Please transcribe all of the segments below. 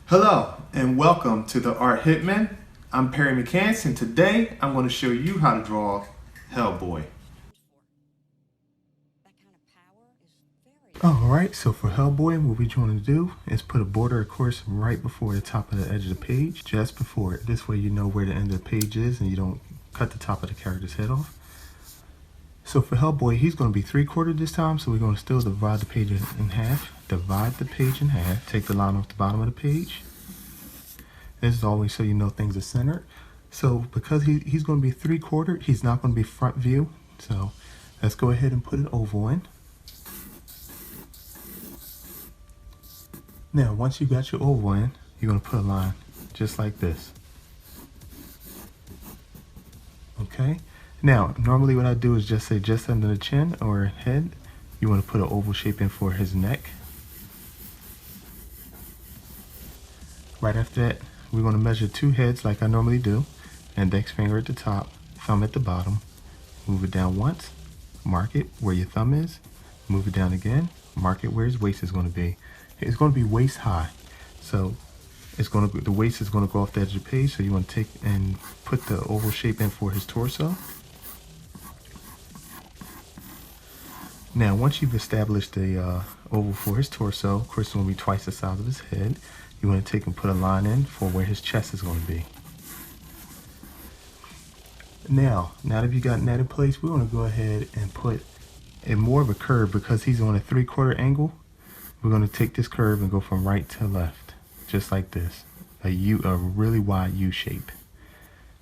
Hello and welcome to the Art Hitman. I'm Perry McCants and today I'm going to show you how to draw Hellboy. Alright, so for Hellboy, what we're trying to do is put a border, of course, right before the top of the edge of the page, just before it. This way you know where the end of the page is and you don't cut the top of the character's head off. So for Hellboy, he's going to be 3/4 this time, so we're going to still divide the page in half. Divide the page in half, take the line off the bottom of the page. This is always so you know things are centered. So because he's going to be 3/4, he's not going to be front view. So let's go ahead and put an oval in. Now, once you got your oval in, you're going to put a line just like this. Okay? Now, normally what I do is just say just under the chin or head, you want to put an oval shape in for his neck. Right after that, we're going to measure 2 heads like I normally do. Index finger at the top, thumb at the bottom. Move it down once, mark it where your thumb is, move it down again, mark it where his waist is going to be. It's going to be waist high. So the waist is going to go off the edge of the page, so you want to take and put the oval shape in for his torso. Now, once you've established the oval for his torso, of course it's going to be twice the size of his head. You want to take and put a line in for where his chest is going to be. Now that you got that in place, we're going to go ahead and put a more of a curve because he's on a 3/4 angle. We're going to take this curve and go from right to left, just like this, a really wide U shape.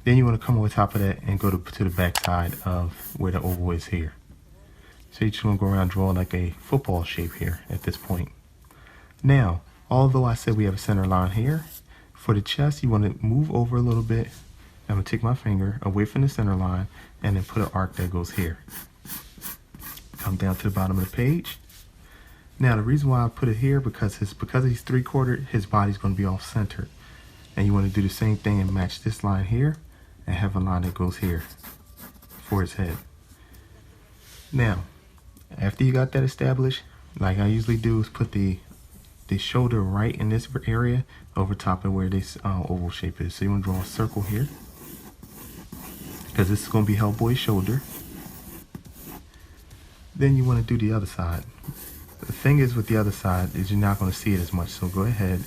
Then you want to come over top of that and go to the back side of where the oval is here. So you're just going to go around and draw like a football shape here at this point. Now, although I said we have a center line here, for the chest you want to move over a little bit. I'm going to take my finger away from the center line and then put an arc that goes here. Come down to the bottom of the page. Now the reason why I put it here because he's 3/4, his body's going to be off center. And you want to do the same thing and match this line here and have a line that goes here for his head. Now, after you got that established, like I usually do is put the shoulder right in this area over top of where this oval shape is. So you want to draw a circle here because this is going to be Hellboy's shoulder. Then you want to do the other side. The thing is with the other side is you're not going to see it as much. So go ahead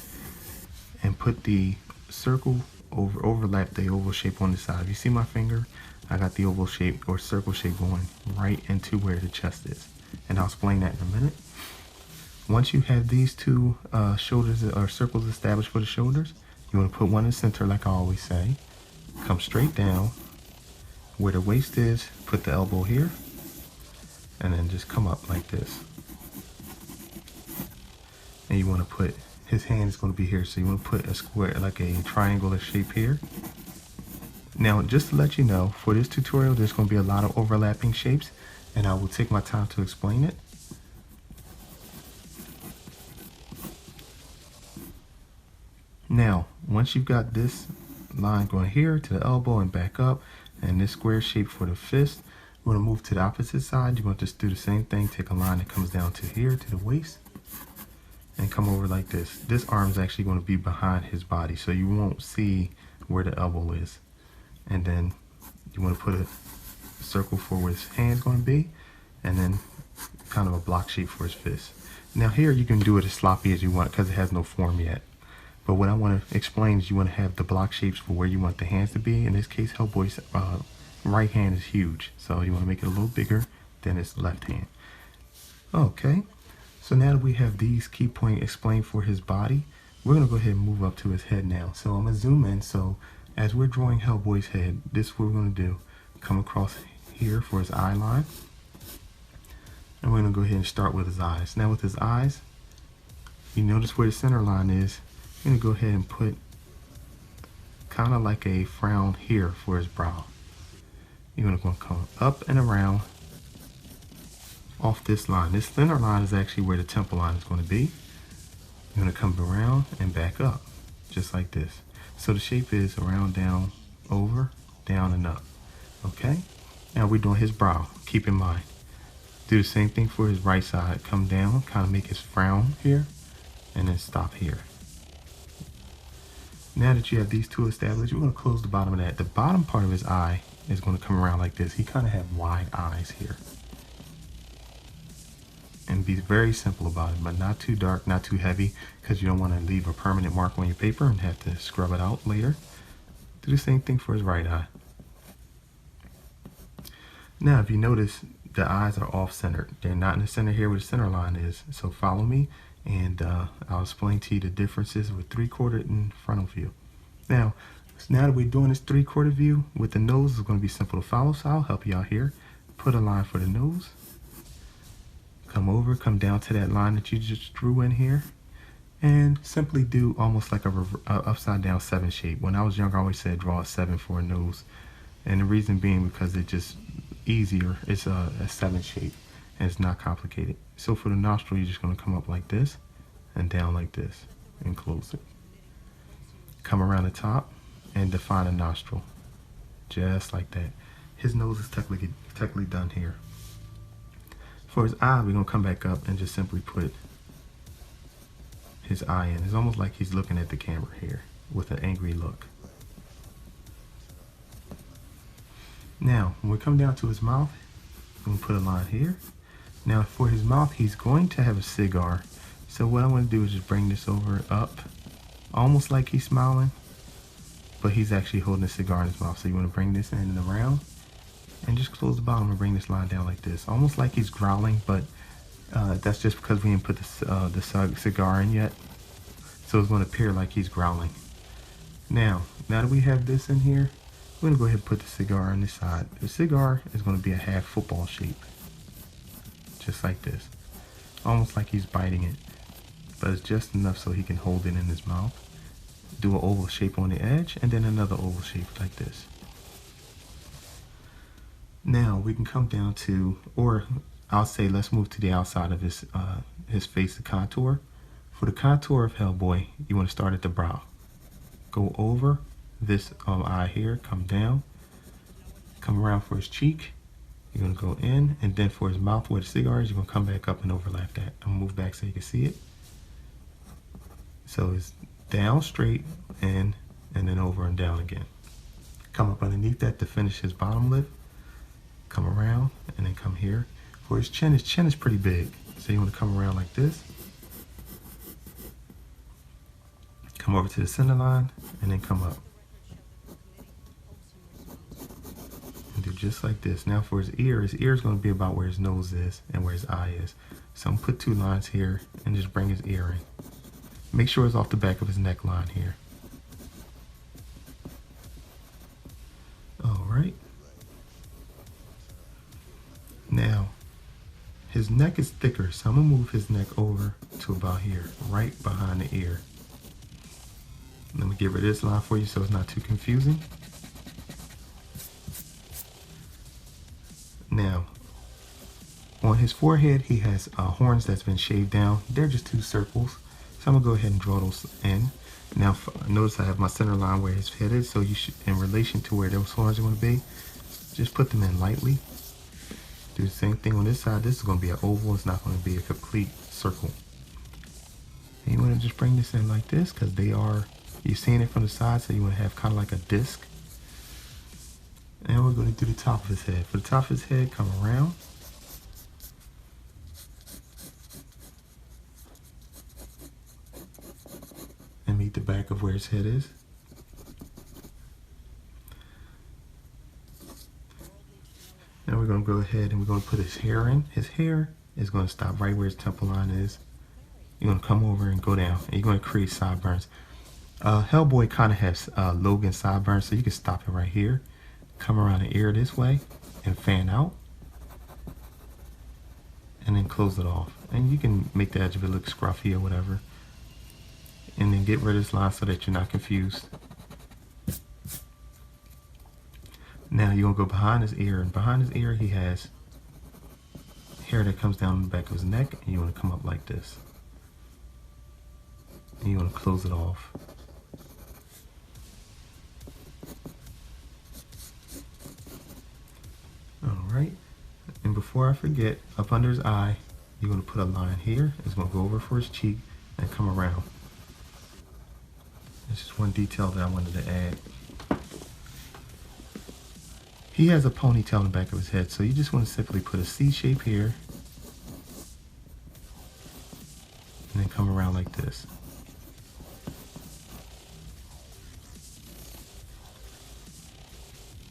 and put the circle overlap the oval shape on the side. If you see my finger, I got the oval shape or circle shape going right into where the chest is. And I'll explain that in a minute. Once you have these two shoulders or circles established for the shoulders, you want to put one in the center like I always say. Come straight down where the waist is, put the elbow here, and then just come up like this. And you want to put, his hand is going to be here, so you want to put a square, like a triangular shape here. Now, just to let you know, for this tutorial, there's going to be a lot of overlapping shapes, and I will take my time to explain it. Now, once you've got this line going here to the elbow and back up, and this square shape for the fist, you want to move to the opposite side. You want to just do the same thing, take a line that comes down to here, to the waist, and come over like this. This arm is actually going to be behind his body, so you won't see where the elbow is. And then you want to put a circle for where his hand's going to be, and then kind of a block shape for his fist. Now here you can do it as sloppy as you want because it has no form yet. But what I want to explain is you want to have the block shapes for where you want the hands to be. In this case, Hellboy's right hand is huge, so you want to make it a little bigger than his left hand. Okay, so now that we have these key points explained for his body, we're going to go ahead and move up to his head now. So I'm going to zoom in. So as we're drawing Hellboy's head, this is what we're going to do. Come across here for his eye line. And we're going to go ahead and start with his eyes. Now with his eyes, you notice where the center line is. I'm going to go ahead and put kind of like a frown here for his brow. You're going to come up and around off this line. This thinner line is actually where the temple line is going to be. You're going to come around and back up, just like this. So the shape is around, down, over, down, and up. Okay? Now we're doing his brow. Keep in mind. Do the same thing for his right side. Come down, kind of make his frown here, and then stop here. Now that you have these two established, we're going to close the bottom of that. The bottom part of his eye is going to come around like this. He kind of have wide eyes here. And be very simple about it, but not too dark, not too heavy, because you don't want to leave a permanent mark on your paper and have to scrub it out later. Do the same thing for his right eye. Now, if you notice, the eyes are off-centered. They're not in the center here where the center line is. So follow me, and I'll explain to you the differences with three-quarter and frontal view. Now that we're doing this three-quarter view with the nose, it's going to be simple to follow, so I'll help you out here. Put a line for the nose. Come over, come down to that line that you just drew in here, and simply do almost like a upside down 7 shape. When I was younger, I always said draw a 7 for a nose, and the reason being because it's just easier. It's a 7 shape, and it's not complicated. So for the nostril, you're just going to come up like this, and down like this, and close it. Come around the top, and define a nostril, just like that. His nose is technically done here. For his eye, we're going to come back up and just simply put his eye in. It's almost like he's looking at the camera here with an angry look. Now, when we come down to his mouth, we're going to put a line here. Now, for his mouth, he's going to have a cigar. So what I want to do is just bring this over up, almost like he's smiling, but he's actually holding a cigar in his mouth. So you want to bring this in and around, and just close the bottom and bring this line down like this, almost like he's growling, but that's just because we didn't put the cigar in yet, so it's going to appear like he's growling. Now that we have this in here, we're going to go ahead and put the cigar on this side. The cigar is going to be a half football shape, just like this, almost like he's biting it, but it's just enough so he can hold it in his mouth. Do an oval shape on the edge, and then another oval shape like this. Now we can come down to, or I'll say let's move to the outside of his face, the contour. For the contour of Hellboy, you want to start at the brow. Go over this eye here, come down, come around for his cheek. You're going to go in, and then for his mouth where the cigar is, you're going to come back up and overlap that. I'm going to move back so you can see it. So it's down, straight, and then over and down again. Come up underneath that to finish his bottom lip. Come around, and then come here. For his chin is pretty big, so you want to come around like this. Come over to the center line, and then come up. And do just like this. Now for his ear is going to be about where his nose is and where his eye is. So I'm going to put 2 lines here, and just bring his ear in. Make sure it's off the back of his neckline here. All right. Now, his neck is thicker, so I'm going to move his neck over to about here, right behind the ear. Let me get rid of this line for you so it's not too confusing. Now, on his forehead, he has horns that's been shaved down. They're just 2 circles, so I'm going to go ahead and draw those in. Now, notice I have my center line where his head is, so you should, in relation to where those horns are going to be, just put them in lightly. Do the same thing on this side. This is going to be an oval. It's not going to be a complete circle. And you want to just bring this in like this because you're seeing it from the side, so you want to have kind of like a disc. And we're going to do the top of his head. For the top of his head, come around. And meet the back of where his head is. Now we're going to go ahead and we're going to put his hair in. His hair is going to stop right where his temple line is. You're going to come over and go down, and you're going to create sideburns. Hellboy kind of has Logan sideburns, so you can stop it right here. Come around the ear this way and fan out. And then close it off. And you can make the edge of it look scruffy or whatever. And then get rid of this line so that you're not confused. Now you're going to go behind his ear, and behind his ear he has hair that comes down the back of his neck, and you want to come up like this. And you want to close it off. Alright, and before I forget, up under his eye, you're going to put a line here. It's going to go over for his cheek and come around. This is one detail that I wanted to add. He has a ponytail in the back of his head, so you just want to simply put a C shape here and then come around like this.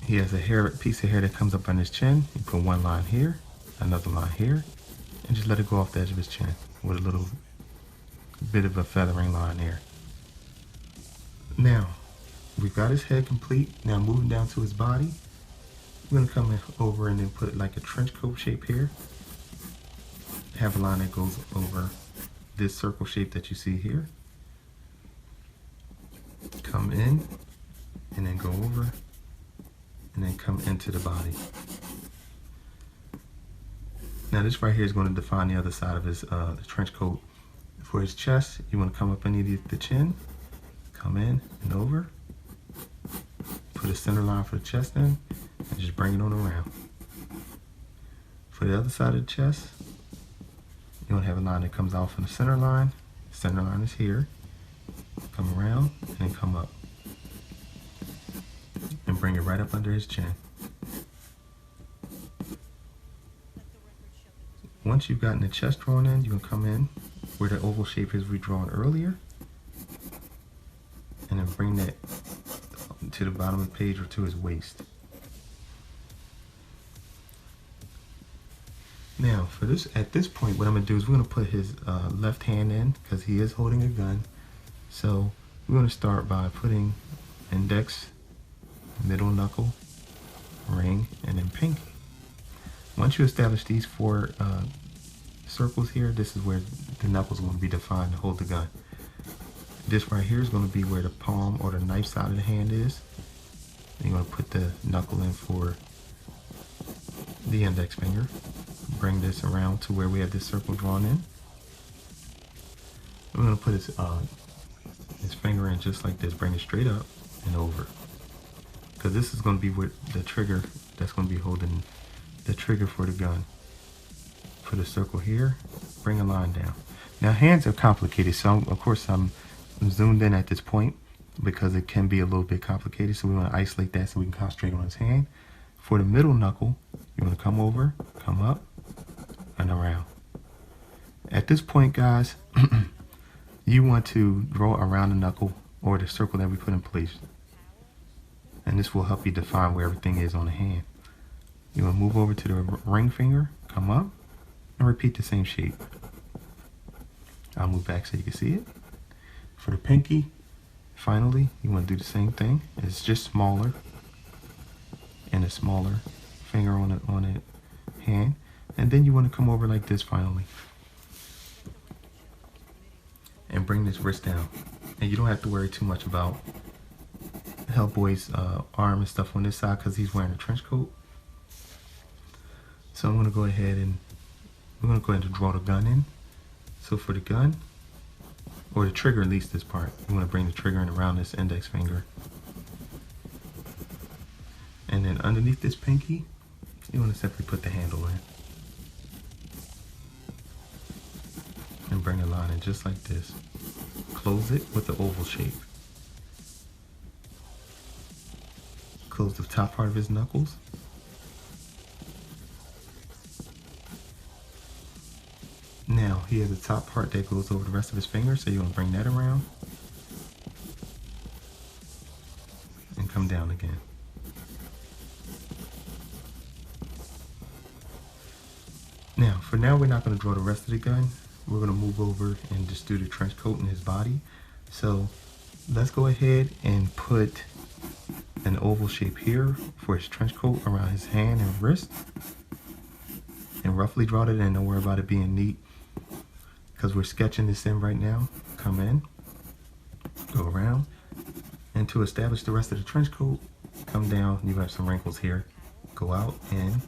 He has a piece of hair that comes up on his chin. You put one line here, another line here, and just let it go off the edge of his chin with a little bit of a feathering line there. Now, we've got his head complete. Now moving down to his body, we're gonna come over and then put like a trench coat shape here. Have a line that goes over this circle shape that you see here. Come in and then go over and then come into the body. Now this right here is going to define the other side of his the trench coat. For his chest, you want to come up underneath the chin, come in and over, put a center line for the chest in, and just bring it on around. For the other side of the chest, you want to have a line that comes out from the center line. Center line is here. Come around and then come up. And bring it right up under his chin. Once you've gotten the chest drawn in, you can come in where the oval shape is we drawn earlier. And then bring that to the bottom of the page or to his waist. Now, for this, at this point, what I'm going to do is we're going to put his left hand in because he is holding a gun. So we're going to start by putting index, middle knuckle, ring, and then pinky. Once you establish these four circles here, this is where the knuckles are going to be defined to hold the gun. This right here is going to be where the palm or the knife side of the hand is. And you're going to put the knuckle in for the index finger. Bring this around to where we have this circle drawn in. I'm going to put his finger in just like this. Bring it straight up and over. Because this is going to be what the trigger that's going to be holding the trigger for the gun. Put a circle here, bring a line down. Now hands are complicated, so of course I'm zoomed in at this point because it can be a little bit complicated, so we want to isolate that so we can concentrate on his hand. For the middle knuckle, you want to come over, come up, and around. At this point, guys, you want to draw around the knuckle or the circle that we put in place. And this will help you define where everything is on the hand. You want to move over to the ring finger, come up, and repeat the same shape. I'll move back so you can see it. For the pinky, finally, you want to do the same thing. It's just smaller, and a smaller finger on the hand. And then you want to come over like this finally. And bring this wrist down. And you don't have to worry too much about Hellboy's arm and stuff on this side because he's wearing a trench coat. So I'm going to go ahead and we're going to go ahead and draw the gun in. So for the gun, or the trigger, at least this part, you want to bring the trigger in around this index finger. And then underneath this pinky, you want to simply put the handle in. And bring a line in just like this. Close it with the oval shape. Close the top part of his knuckles. Now, he has a top part that goes over the rest of his fingers, so you want to bring that around. And come down again. Now, for now, we're not going to draw the rest of the gun. We're going to move over and just do the trench coat in his body. So, let's go ahead and put an oval shape here for his trench coat around his hand and wrist. And roughly draw it in. Don't worry about it being neat, because we're sketching this in right now. Come in, go around, and to establish the rest of the trench coat, come down. You have some wrinkles here. Go out, in.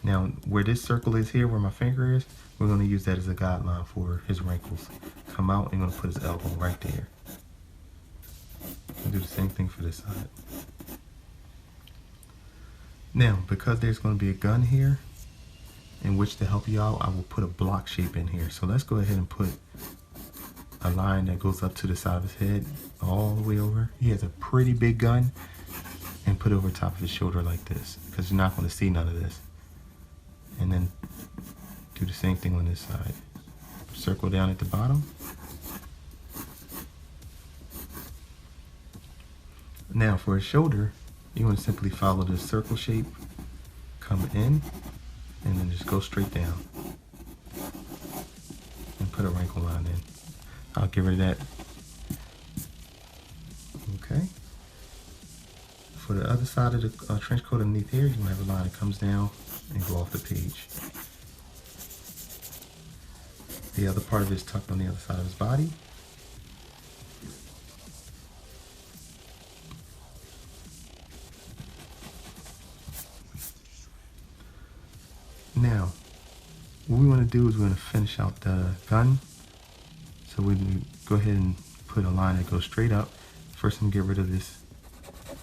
Now, where this circle is here, where my finger is, we're going to use that as a guideline for his wrinkles. Come out, and you're going to put his elbow right there. We'll do the same thing for this side. Now, because there's going to be a gun here, in which to help you out, I will put a block shape in here. So let's go ahead and put a line that goes up to the side of his head, all the way over. He has a pretty big gun, and put it over top of his shoulder like this, because you're not going to see none of this. And then do the same thing on this side. Circle down at the bottom. Now for his shoulder, you want to simply follow this circle shape, come in, and then just go straight down. And put a wrinkle line in. I'll get rid of that. Okay. For the other side of the trench coat underneath here, you want to have a line that comes down and go off the page. The other part of it is tucked on the other side of his body. Now, what we want to do is we want to finish out the gun. So we go ahead and put a line that goes straight up. First, I'm going to get rid of this.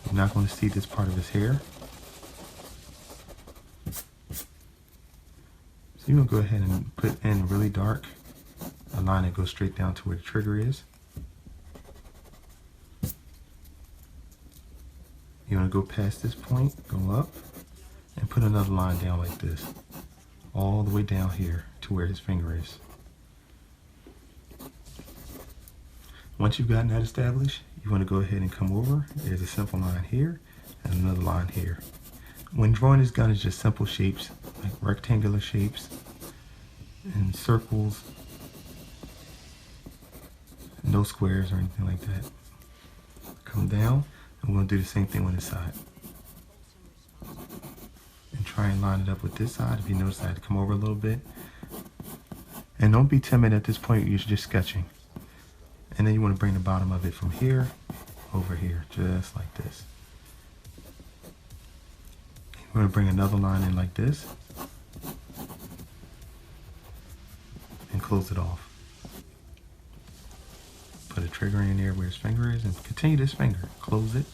You're not going to see this part of his hair. So you're going to go ahead and put in really dark a line that goes straight down to where the trigger is. You want to go past this point, go up, and put another line down like this, all the way down here to where his finger is. Once you've gotten that established, you want to go ahead and come over. There's a simple line here and another line here. When drawing this gun, it's just simple shapes, like rectangular shapes and circles, no squares or anything like that. Come down, and we're going to do the same thing on this side. And try and line it up with this side. If you notice, I had to come over a little bit. And don't be timid at this point, you're just sketching. And then you want to bring the bottom of it from here over here, just like this. We're going to bring another line in like this and close it off. Put a trigger in there where his finger is and continue this finger. Close it.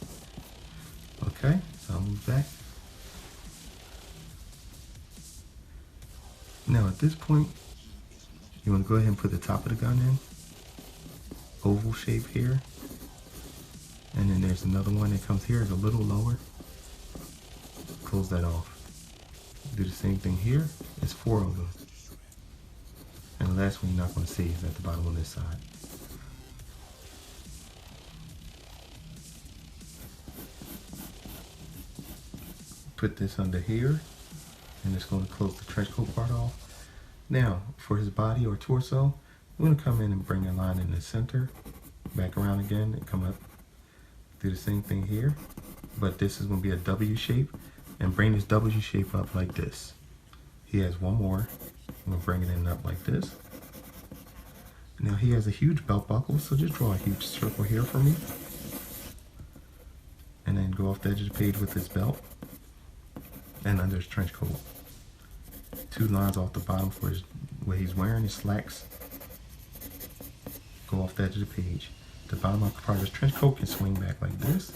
Okay, so I'll move back. Now at this point, you want to go ahead and put the top of the gun in. Oval shape here. And then there's another one that comes here, it's a little lower. Close that off. Do the same thing here. It's 4 of them. And the last one you're not going to see is at the bottom on this side. Put this under here, and it's going to close the trench coat part off. Now, for his body or torso, we're going to come in and bring a line in the center, back around again, and come up. Do the same thing here, but this is going to be a W shape, and bring this W shape up like this. He has one more. I'm going to bring it in up like this. Now he has a huge belt buckle, so just draw a huge circle here for me. And then go off the edge of the page with his belt and under his trench coat. 2 lines off the bottom for his, what he's wearing, his slacks. Go off the edge of the page. The bottom part of his trench coat can swing back like this.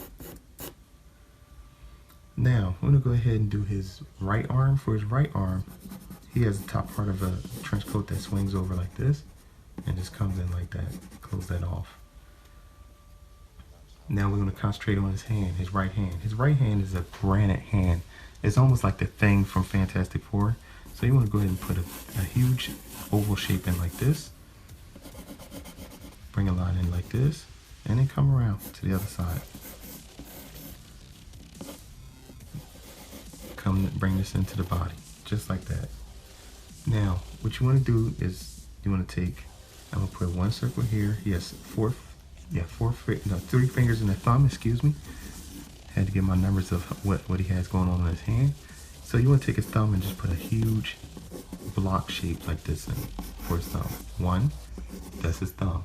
Now, I'm going to go ahead and do his right arm. For his right arm, he has the top part of a trench coat that swings over like this and just comes in like that. Close that off. Now we're going to concentrate on his hand, his right hand. His right hand is a granite hand. It's almost like the Thing from Fantastic Four. So you want to go ahead and put a huge oval shape in like this. Bring a line in like this, and then come around to the other side. Bring this into the body, just like that. Now, what you want to do is you want to take, I'm going to put 1 circle here. He has 3 fingers in the thumb, excuse me. Had to get my numbers of what he has going on his hand. So you want to take his thumb and just put a huge block shape like this in for his thumb. 1, that's his thumb.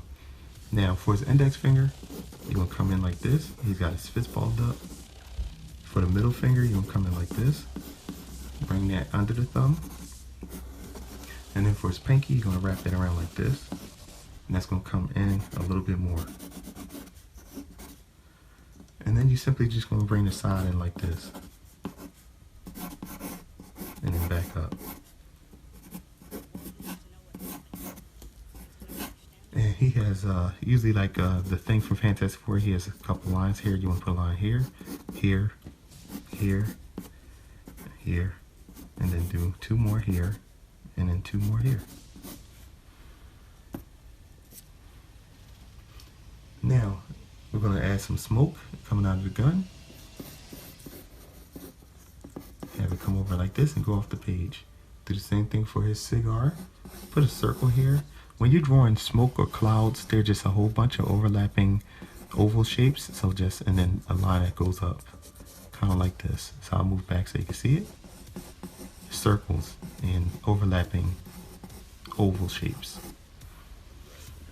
Now for his index finger, you're going to come in like this. He's got his fist balled up. For the middle finger, you're going to come in like this. Bring that under the thumb. And then for his pinky, you're going to wrap that around like this. And that's going to come in a little bit more. And then you simply just going to bring the side in like this. And then back up. And he has has usually like the thing from Fantastic Four. He has a couple lines here. You want to put a line here, here, here, here, and then do 2 more here, and then 2 more here. Now we're going to add some smoke coming out of the gun. Have it come over like this and go off the page. Do the same thing for his cigar. Put a circle here. When you're drawing smoke or clouds, they're just a whole bunch of overlapping oval shapes. So just, and then a line that goes up, kind of like this. So I'll move back so you can see it. Circles and overlapping oval shapes.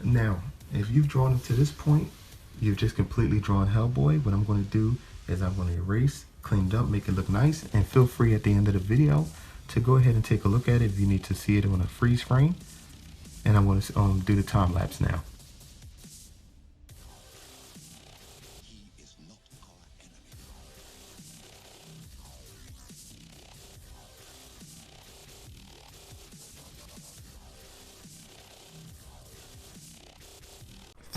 Now, if you've drawn up to this point, you've just completely drawn Hellboy. What I'm going to do is I'm going to erase, clean it up, make it look nice, and feel free at the end of the video to go ahead and take a look at it if you need to see it on a freeze frame. And I'm going to do the time lapse now.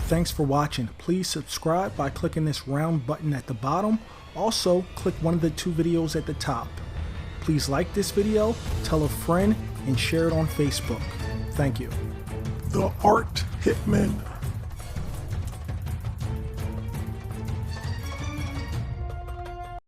Thanks for watching. Please subscribe by clicking this round button at the bottom. Also, click one of the 2 videos at the top. Please like this video, tell a friend, and share it on Facebook. Thank you. The Art Hitman.